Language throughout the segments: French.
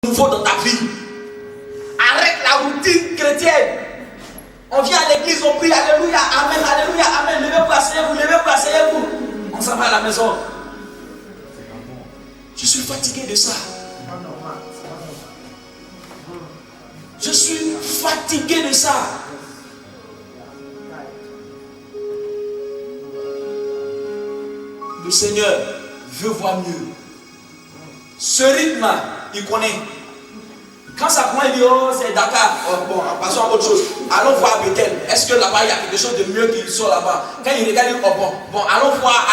nouveau dans ta vie. Arrête la routine chrétienne. On vient à l'église, on prie, alléluia, amen, levez-vous, asseyez-vous. On s'en va à la maison. Je suis fatigué de ça. Je suis fatigué de ça. Le Seigneur veut voir mieux. Ce rythme, il connaît. Quand ça prend, il dit, oh, c'est Dakar. Oh, bon, passons à autre chose. Allons voir Bethel. Est-ce que là-bas, il y a quelque chose de mieux qui sort là-bas? Quand il regarde, il dit, oh, bon, allons voir.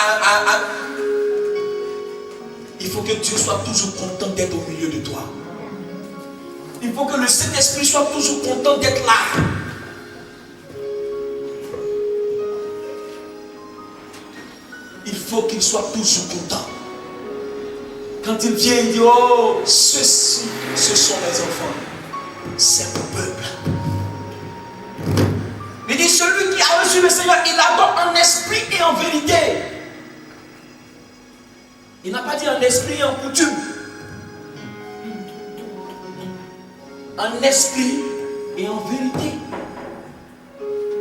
Il faut que Dieu soit toujours content d'être au milieu de toi. Il faut que le Saint-Esprit soit toujours content d'être là. Il faut qu'il soit toujours content. Quand il vient, il dit, oh, ceux-ci, ce sont mes enfants. C'est mon peuple. Il dit, celui qui a reçu le Seigneur, il adore en esprit et en vérité. Il n'a pas dit en esprit et en coutume. En esprit et en vérité.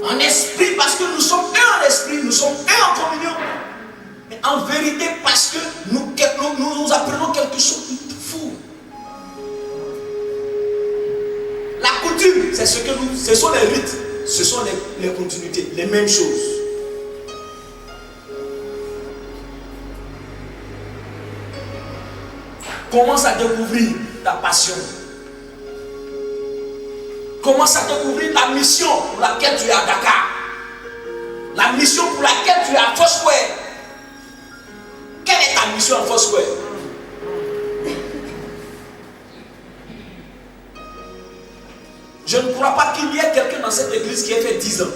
En esprit parce que nous sommes un en esprit, nous sommes un en communion. Mais en vérité parce que nous apprenons quelque chose de fou. La coutume, c'est ce que nous, ce sont les rites, ce sont les continuités, les mêmes choses. Commence à découvrir ta passion. Commence à découvrir la mission pour laquelle tu es à Dakar. La mission pour laquelle tu es à Foursquare. Quelle est ta mission à Foursquare? Je ne crois pas qu'il y ait quelqu'un dans cette église qui ait fait 10 ans.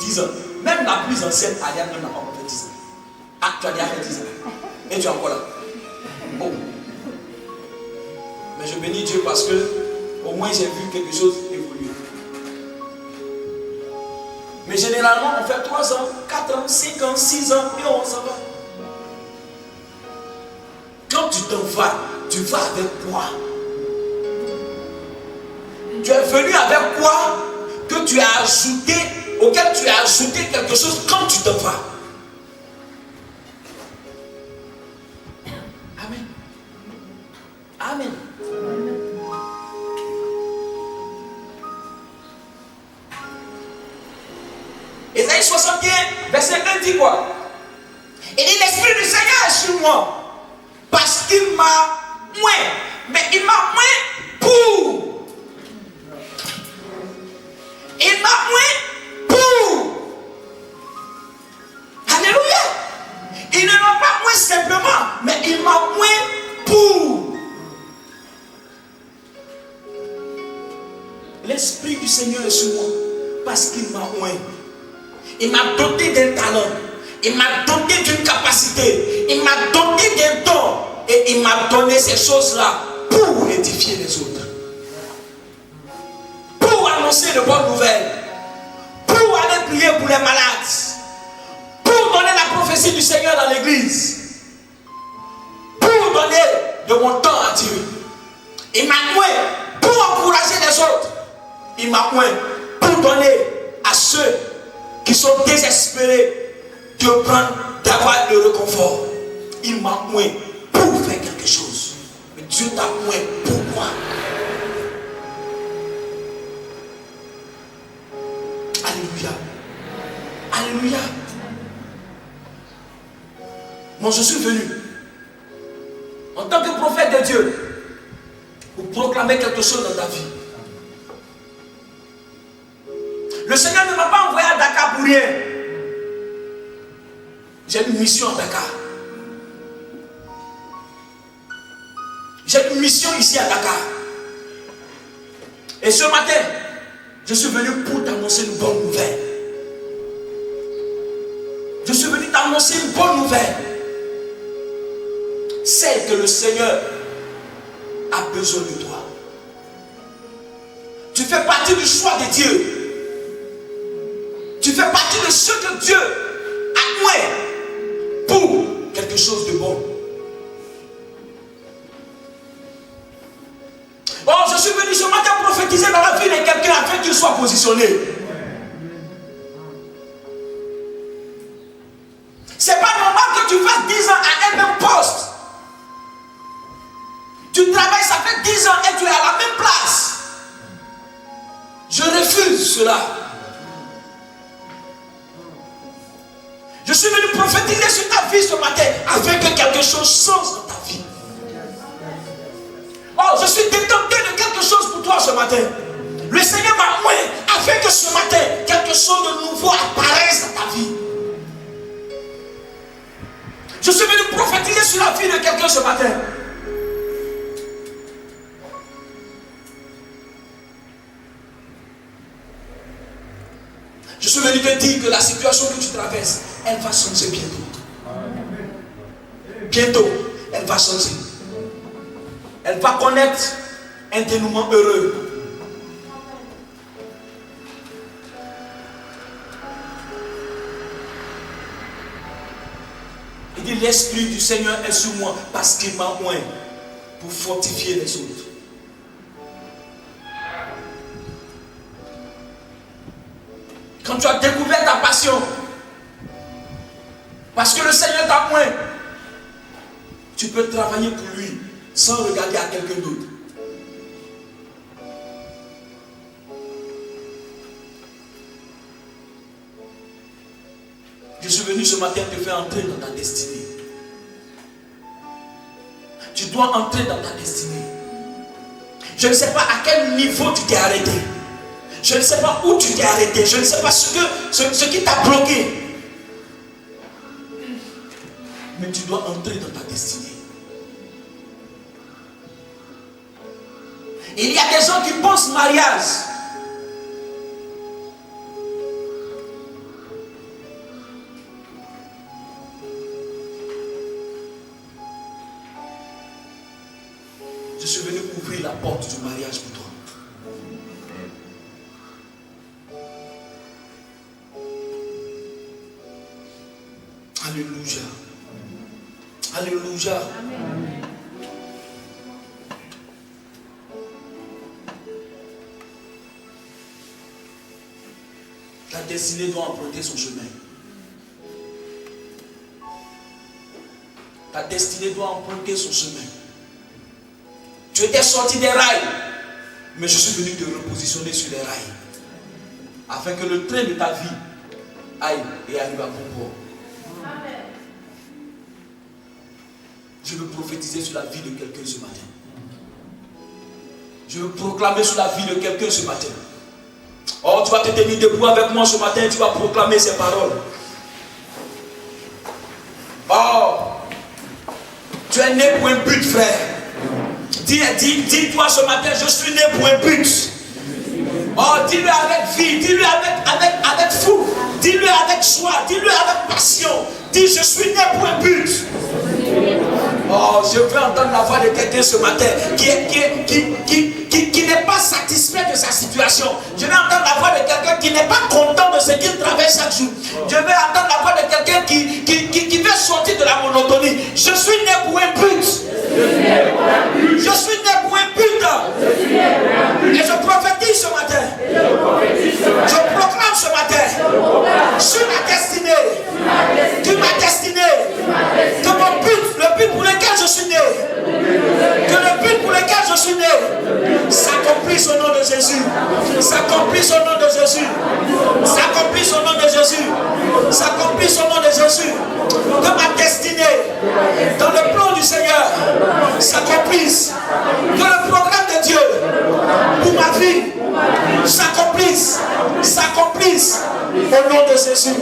10 ans. Même la plus ancienne, Ariane, n'a pas fait 10 ans. Ah, tu as déjà fait 10 ans. Et tu es encore là. Bon. Mais je bénis Dieu parce que au moins j'ai vu quelque chose évoluer. Mais généralement, on fait 3 ans, 4 ans, 5 ans, 6 ans, et on s'en va. Quand tu t'en vas, tu vas avec quoi? Tu es venu avec quoi que tu as ajouté, auquel tu as ajouté quelque chose quand tu t'en vas? Amen. Amen. Ésaïe 61, verset 1 dit quoi? Il dit, l'Esprit du Seigneur est sur moi. Parce qu'il m'a moins. Mais il m'a moins pour. Il m'a moins pour. Alléluia. Il ne m'a pas moins simplement, mais il m'a moins pour. L'Esprit du Seigneur est sur moi. Parce qu'il m'a moins. Il m'a doté d'un talent. Il m'a doté d'une capacité. Il m'a doté d'un don. Et il m'a donné ces choses-là pour édifier les autres. Pour annoncer de bonnes nouvelles. Pour aller prier pour les malades. Pour donner la prophétie du Seigneur dans l'église. Pour donner de mon temps à Dieu. Il m'a moins pour encourager les autres. Il m'a moins pour donner à ceux qui sont désespérés de prendre, d'avoir le réconfort. Il m'a moins pour faire quelque chose. Mais Dieu t'a moins pourquoi? Alléluia. Alléluia. Moi je suis venu en tant que prophète de Dieu pour proclamer quelque chose dans ta vie. Le Seigneur ne m'a pas envoyé à Dakar pour rien. J'ai une mission à Dakar. J'ai une mission ici à Dakar. Et ce matin, je suis venu pour t'annoncer une bonne nouvelle. Je suis venu t'annoncer une bonne nouvelle. Celle que le Seigneur a besoin de toi. Tu fais partie du choix de Dieu. Tu fais partie de ceux que Dieu a noué pour quelque chose de bon. suis venu ce matin prophétiser dans la vie de quelqu'un afin qu'il soit positionné. C'est pas normal que tu fasses 10 ans à un même poste. Tu travailles, ça fait 10 ans et tu es à la même place. Je refuse cela. Je suis venu prophétiser sur ta vie ce matin afin que quelque chose change dans ta vie. Oh, je suis détenté de quelque chose pour toi ce matin. Le Seigneur m'a envoyé afin que ce matin, quelque chose de nouveau apparaisse dans ta vie. Je suis venu prophétiser sur la vie de quelqu'un ce matin. Je suis venu te dire que la situation que tu traverses, elle va changer bientôt. Bientôt, elle va changer. Elle va connaître un dénouement heureux. Il dit, l'Esprit du Seigneur est sur moi parce qu'il m'a oint pour fortifier les autres. Quand tu as découvert ta passion, parce que le Seigneur t'a oint, tu peux travailler pour lui sans regarder à quelqu'un d'autre. Je suis venu ce matin te faire entrer dans ta destinée. Tu dois entrer dans ta destinée. Je ne sais pas à quel niveau tu t'es arrêté. Je ne sais pas où tu t'es arrêté. Je ne sais pas ce qui t'a bloqué. Mais tu dois entrer dans ta destinée. Il y a des gens qui pensent mariage. Je suis venu ouvrir la porte du mariage pour toi. Alléluia. Alléluia. Amen. Ta destinée doit emprunter son chemin. Ta destinée doit emprunter son chemin. Tu étais sorti des rails, mais je suis venu te repositionner sur les rails, afin que le train de ta vie aille et arrive à bon port. Je veux prophétiser sur la vie de quelqu'un ce matin. Je veux proclamer sur la vie de quelqu'un ce matin. Oh, tu vas te tenir debout avec moi ce matin, tu vas proclamer ces paroles. Oh, tu es né pour un but, frère. Dis-toi ce matin, je suis né pour un but. Oh, dis-le avec vie, dis-le avec fou, dis-le avec joie, dis-le avec passion. Dis, je suis né pour un but. Oh, je veux entendre la voix de quelqu'un ce matin qui n'est pas satisfait de sa situation. Je veux entendre la voix de quelqu'un qui n'est pas content de ce qu'il traverse chaque jour. Je veux entendre la voix de quelqu'un qui veut sortir de la monotonie. Je suis né pour un but. Je suis né pour un but. Et je prophétise ce matin. Je proclame ce matin sur ma destinée. Que ma destinée. Que mon but, le but pour lequel je suis né. Que le but pour lequel je suis né s'accomplisse au nom de Jésus. S'accomplisse au nom de Jésus. S'accomplisse au nom de Jésus. S'accomplisse au nom de Jésus. Que ma destinée, dans le plan du Seigneur, s'accomplisse. Que le programme de Dieu pour ma vie s'accomplisse. S'accomplisse au nom de Jésus.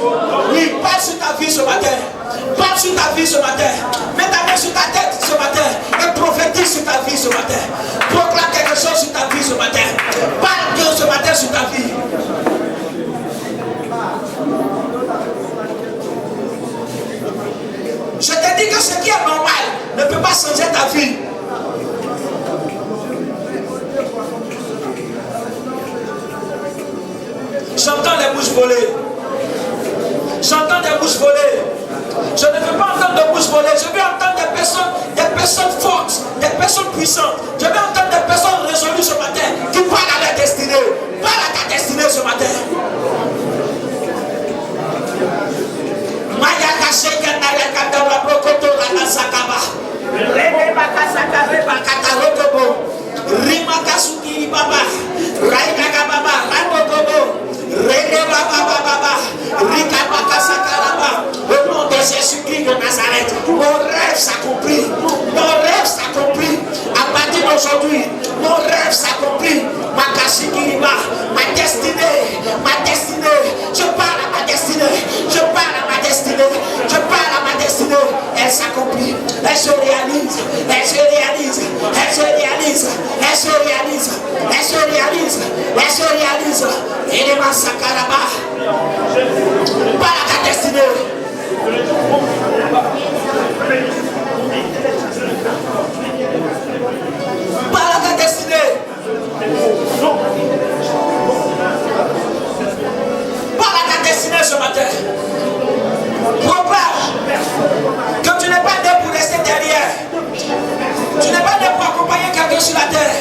Oui, parle sur ta vie ce matin. Parle sur ta vie ce matin. Mets ta main sur ta tête ce matin et prophétise sur ta vie ce matin. Proclame quelque chose sur ta vie ce matin. Parle Dieu ce matin sur ta vie. Je te dis que ce qui est normal ne peut pas changer ta vie. J'entends les bouches voler. J'entends des bouches voler. Je ne veux pas entendre de bouches voler. Je veux entendre des personnes fortes, des personnes puissantes. Je veux entendre des personnes résolues ce matin Sakaraba. Parle à ta destinée. Parle à ta destinée. Parle à ta destinée ce matin. Proclame que tu n'es pas né pour rester derrière. Tu n'es pas né pour accompagner quelqu'un sur la terre.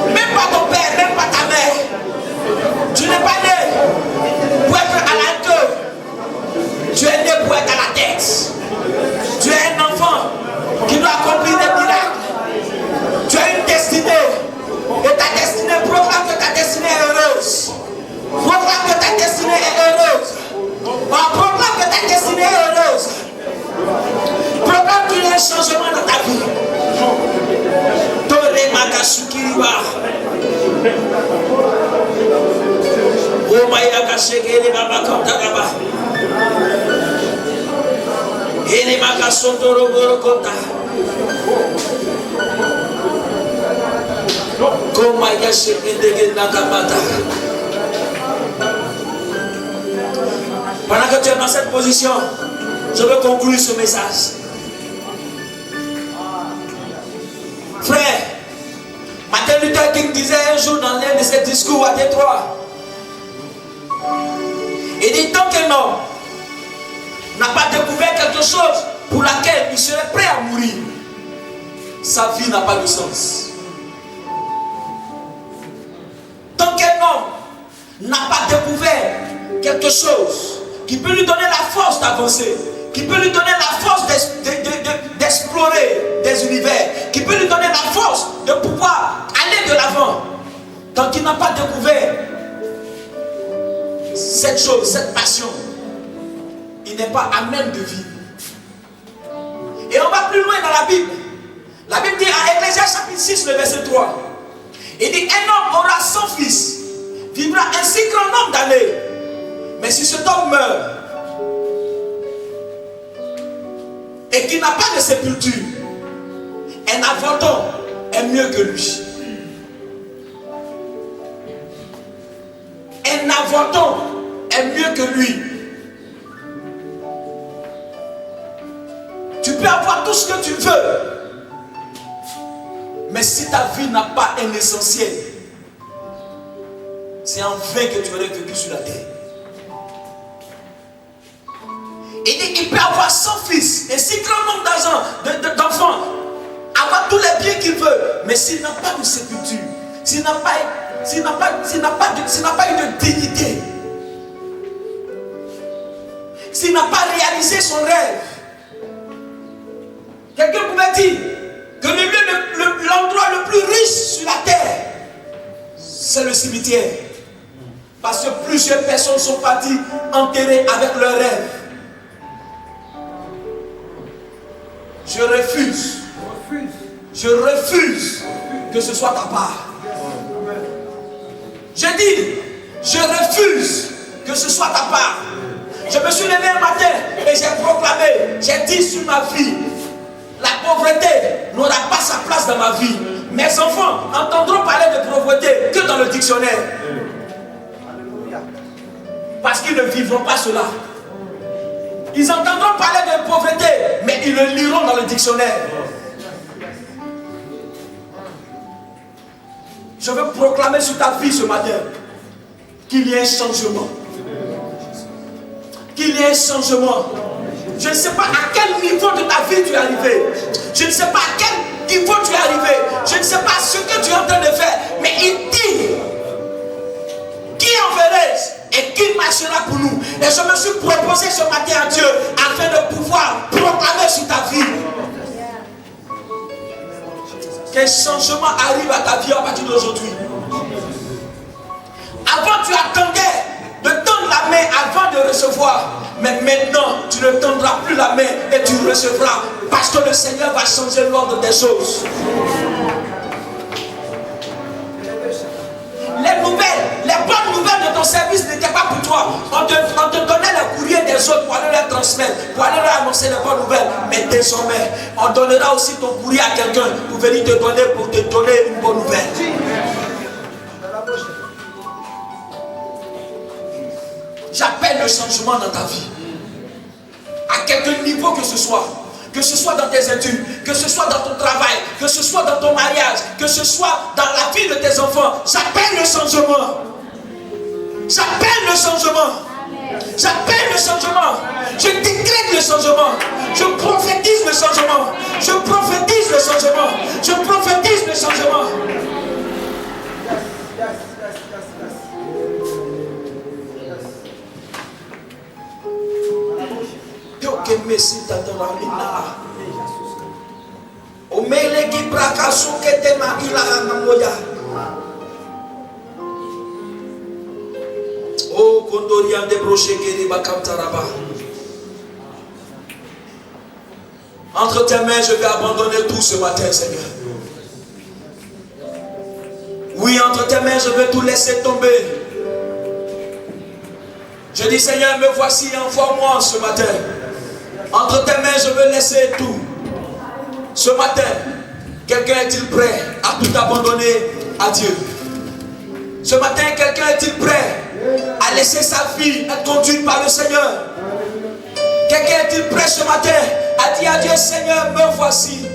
Même pas ton père, même pas ta mère. Tu n'es pas né pour être à la queue. Tu es né pour être à la tête. Tu es un enfant qui doit accomplir des miracles. Tu as une destinée. Et ta destinée, proclame que ta destinée est heureuse. Proclame que ta destinée est heureuse. Proclame que ta destinée est heureuse. Proclame qu'il y a un changement dans ta vie. Tore Makasukiriba. Oh Mayaka Shekere Baba Kantaraba. Ele Makasotoro Borokota. Komaya Shekere Nakamata. Pendant que tu es dans cette position, je veux conclure ce message. Frère, Martin Luther King disait un jour dans l'un de ses discours à Détroit, il dit tant qu'un homme n'a pas découvert quelque chose pour laquelle il serait prêt à mourir, sa vie n'a pas de sens. Tant qu'un homme n'a pas découvert quelque chose qui peut lui donner la force d'avancer, qui peut lui donner la force d'explorer des univers, qui peut lui donner la force de pouvoir aller de l'avant, tant qu'il n'a pas découvert cette chose, cette passion, il n'est pas à même de vivre. Et on va plus loin dans la Bible. La Bible dit à Ecclésiaste chapitre 6, le verset 3, il dit un homme aura 100 fils, vivra un si grand nombre d'années, mais si cet homme meurt et qui n'a pas de sépulture, un avorton est mieux que lui. Un avorton est mieux que lui. Tu peux avoir tout ce que tu veux, mais si ta vie n'a pas un essentiel, c'est en vain que tu aurais vécu sur la terre. Il dit qu'il peut avoir 100 fils, et si grand nombre d'enfants, avoir tous les biens qu'il veut, mais s'il n'a pas de sépulture, s'il n'a pas eu de dignité, s'il n'a pas réalisé son rêve, quelqu'un pouvait dire que l'endroit le plus riche sur la terre, c'est le cimetière. Parce que plusieurs personnes sont parties enterrées avec leurs rêves. Je refuse que ce soit ta part. Je dis, je refuse que ce soit ta part. Je me suis levé un matin et j'ai proclamé, j'ai dit sur ma vie, la pauvreté n'aura pas sa place dans ma vie. Mes enfants entendront parler de pauvreté que dans le dictionnaire. Parce qu'ils ne vivront pas cela. Ils entendront parler de pauvreté, mais ils le liront dans le dictionnaire. Je veux proclamer sur ta vie ce matin qu'il y ait un changement. Qu'il y ait un changement. Je ne sais pas à quel niveau de ta vie tu es arrivé. Je ne sais pas à quel niveau tu es arrivé. Je ne sais pas ce que tu es en train de faire. Mais il dit, qui enverrai-je et qui marchera pour nous? Et je me suis proposé ce matin à Dieu afin de pouvoir proclamer sur ta vie qu'un changement arrive à ta vie à partir d'aujourd'hui. Avant tu attendais de tendre la main avant de recevoir. Mais maintenant, tu ne tendras plus la main et tu recevras. Parce que le Seigneur va changer l'ordre des choses. Les bonnes nouvelles de ton service n'étaient pas pour toi. On te donnait le courrier des autres pour aller les transmettre, pour aller leur annoncer les bonnes nouvelles. Mais désormais, on donnera aussi ton courrier à quelqu'un pour venir te donner, pour te donner une bonne nouvelle. j'appelle le changement dans ta vie. À quelque niveau que ce soit dans tes études, que ce soit dans ton travail, que ce soit dans ton mariage, que ce soit dans la vie de tes enfants, j'appelle le changement. J'appelle le changement. J'appelle le changement. Je décrète le changement. Je prophétise le changement. Je prophétise le changement. Je prophétise le changement. Oh, Kondorian de Brocheke de Bakamtaraba. Entre tes mains, je vais abandonner tout ce matin, Seigneur. Oui, entre tes mains, je vais tout laisser tomber. Je dis, Seigneur, me voici, envoie-moi ce matin. Entre tes mains, je veux laisser tout. Ce matin, quelqu'un est-il prêt à tout abandonner à Dieu? Ce matin, quelqu'un est-il prêt à laisser sa vie être conduite par le Seigneur? Quelqu'un est-il prêt ce matin à dire à Dieu, Seigneur, me voici,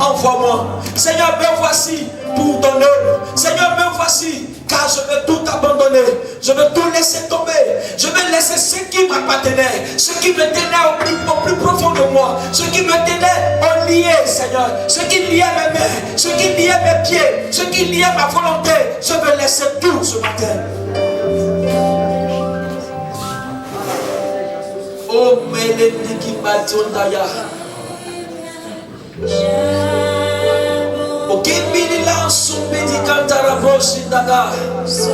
envoie-moi. Seigneur, me voici pour ton œuvre. Seigneur, me voici, car je veux tout abandonner. Je veux tout laisser tomber. Je veux laisser ce qui m'appartenait, ce qui me tenait au plus profond de moi, ce qui me tenait au lié, Seigneur, ce qui liait mes mains, ce qui liait mes pieds, ce qui liait ma volonté. Je veux laisser tout ce matin. Oh, Melendiki Matondaya. Oh, Kimbilila Sumbedi Kantarabrosi Daga. Ce que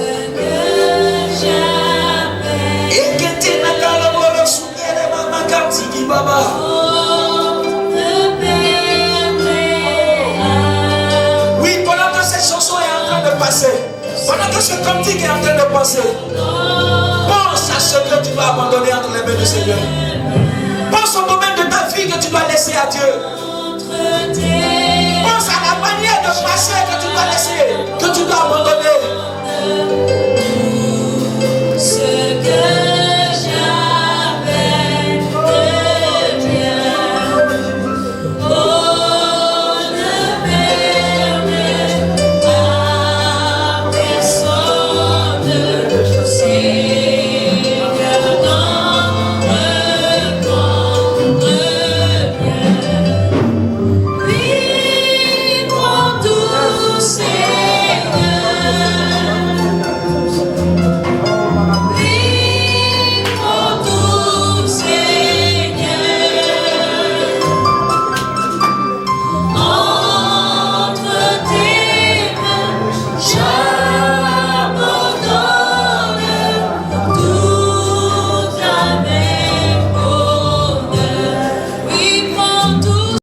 j'appelle. Et que tu n'as qu'à le voir sous les mamas Katiki Baba. Oui, pendant que cette chanson est en train de passer, pendant que ce cantique est en train de passer, pense à ce que tu dois abandonner entre les mains du Seigneur. Pense au domaine de ta vie que tu dois laisser à Dieu. Pense à la manière de passer que tu dois